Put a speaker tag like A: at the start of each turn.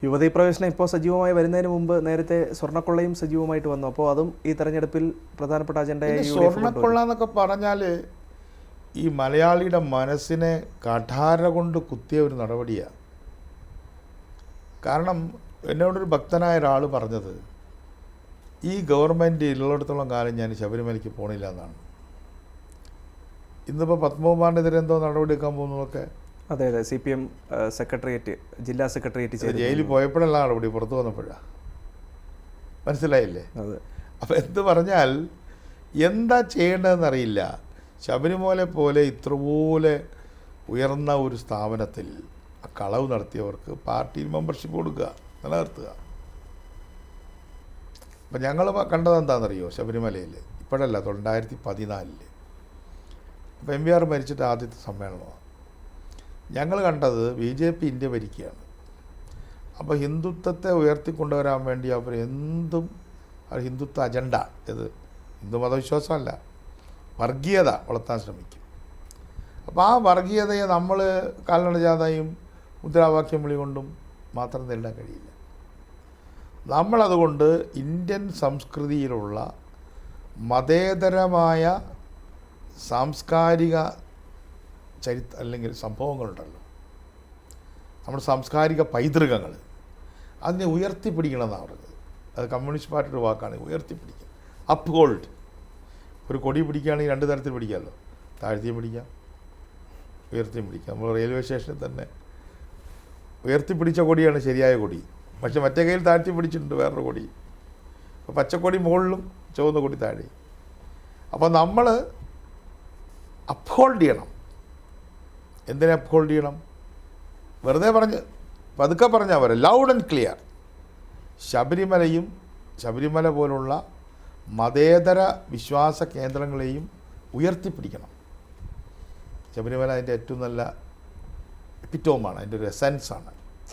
A: യുവതീ പ്രവേശനം ഇപ്പോൾ സജീവമായി വരുന്നതിന് മുമ്പ് നേരത്തെ സ്വർണ്ണക്കൊള്ളയും സജീവമായിട്ട് വന്നു. അപ്പോൾ അതും ഈ തെരഞ്ഞെടുപ്പിൽ പ്രധാനപ്പെട്ട അജണ്ടയായി
B: സ്വർണ്ണക്കൊള്ള എന്നൊക്കെ പറഞ്ഞാൽ ഈ മലയാളിയുടെ മനസ്സിനെ കഠാര കൊണ്ട് കുത്തിയ ഒരു നടപടിയാണ്. കാരണം എന്നോടൊരു ഭക്തനായ ഒരാൾ പറഞ്ഞത്, ഈ ഗവൺമെൻറ് ഉള്ളിടത്തോളം കാലം ഞാൻ ശബരിമലയ്ക്ക് പോണില്ല എന്നാണ്. ഇന്നിപ്പോൾ പത്മകുമാറിനെതിരെ എന്തോ നടപടി എടുക്കാൻ പോകുന്നതൊക്കെ.
A: അതെ അതെ, CPM സെക്രട്ടേറിയറ്റ്, ജില്ലാ സെക്രട്ടേറിയറ്റ്
B: ജയിലിൽ പോയപ്പോഴല്ല നടപടി, പുറത്തു വന്നപ്പോഴാണ്. മനസ്സിലായില്ലേ?
A: അതെ.
B: അപ്പം എന്ത് പറഞ്ഞാൽ എന്താ ചെയ്യേണ്ടതെന്നറിയില്ല. ശബരിമല പോലെ ഇത്രപോലെ ഉയർന്ന ഒരു സ്ഥാപനത്തിൽ കളവ് നടത്തിയവർക്ക് പാർട്ടിയിൽ മെമ്പർഷിപ്പ് കൊടുക്കുക, നിലനിർത്തുക. അപ്പം ഞങ്ങൾ കണ്ടത് എന്താണെന്നറിയോ? ശബരിമലയിൽ ഇപ്പോഴല്ല, 2014 അപ്പോൾ MVR മരിച്ചിട്ട് ആദ്യത്തെ സമ്മേളനമാണ്. ഞങ്ങൾ കണ്ടത് BJP ഇന്ത്യ ഭരിക്കുകയാണ്. അപ്പോൾ ഹിന്ദുത്വത്തെ ഉയർത്തിക്കൊണ്ടുവരാൻ വേണ്ടി അവർ എന്തും, ഹിന്ദുത്വ അജണ്ട, ഇത് ഹിന്ദു മതവിശ്വാസമല്ല, വർഗീയത വളർത്താൻ ശ്രമിക്കും. അപ്പോൾ ആ വർഗീയതയെ നമ്മൾ കാൽനടജാഥയും മുദ്രാവാക്യം വിളി കൊണ്ടും മാത്രം നേരിടാൻ കഴിയില്ല. നമ്മളതുകൊണ്ട് ഇന്ത്യൻ സംസ്കൃതിയിലുള്ള മതേതരമായ സാംസ്കാരിക അല്ലെങ്കിൽ സംഭവങ്ങളുണ്ടല്ലോ, നമ്മുടെ സാംസ്കാരിക പൈതൃകങ്ങൾ, അതിനെ ഉയർത്തിപ്പിടിക്കണമെന്നാണ് പറഞ്ഞത്. അത് കമ്മ്യൂണിസ്റ്റ് പാർട്ടിയുടെ വാക്കാണ്, ഉയർത്തിപ്പിടിക്കുക, അപ്പ് ഹോൾഡ്. ഒരു കൊടി പിടിക്കുകയാണെങ്കിൽ 2 തരത്തിൽ പിടിക്കാമല്ലോ, താഴ്ത്തിയും പിടിക്കാം, ഉയർത്തിയും പിടിക്കാം. നമ്മൾ റെയിൽവേ സ്റ്റേഷനിൽ തന്നെ ഉയർത്തിപ്പിടിച്ച കൊടിയാണ് ശരിയായ കൊടി, പക്ഷെ മറ്റേ കയ്യിൽ താഴ്ത്തി പിടിച്ചിട്ടുണ്ട് വേറൊരു കൊടി. അപ്പോൾ പച്ചക്കൊടി മുകളിലും ചുവന്ന കൊടി താഴെ. അപ്പോൾ നമ്മൾ അപ്ഹോൾഡ് ചെയ്യണം. എന്തിനെ അപ്ഹോൾഡ് ചെയ്യണം? വെറുതെ പറഞ്ഞ് പതുക്കെ പറഞ്ഞാൽ പോരെ, ലൗഡ് ആൻഡ് ക്ലിയർ. ശബരിമല പോലുള്ള മതേതര വിശ്വാസ കേന്ദ്രങ്ങളെയും ഉയർത്തിപ്പിടിക്കണം. ശബരിമല അതിൻ്റെ ഏറ്റവും നല്ല എപ്പിറ്റോമാണ്, അതിൻ്റെ ഒരു എസൻസാണ്.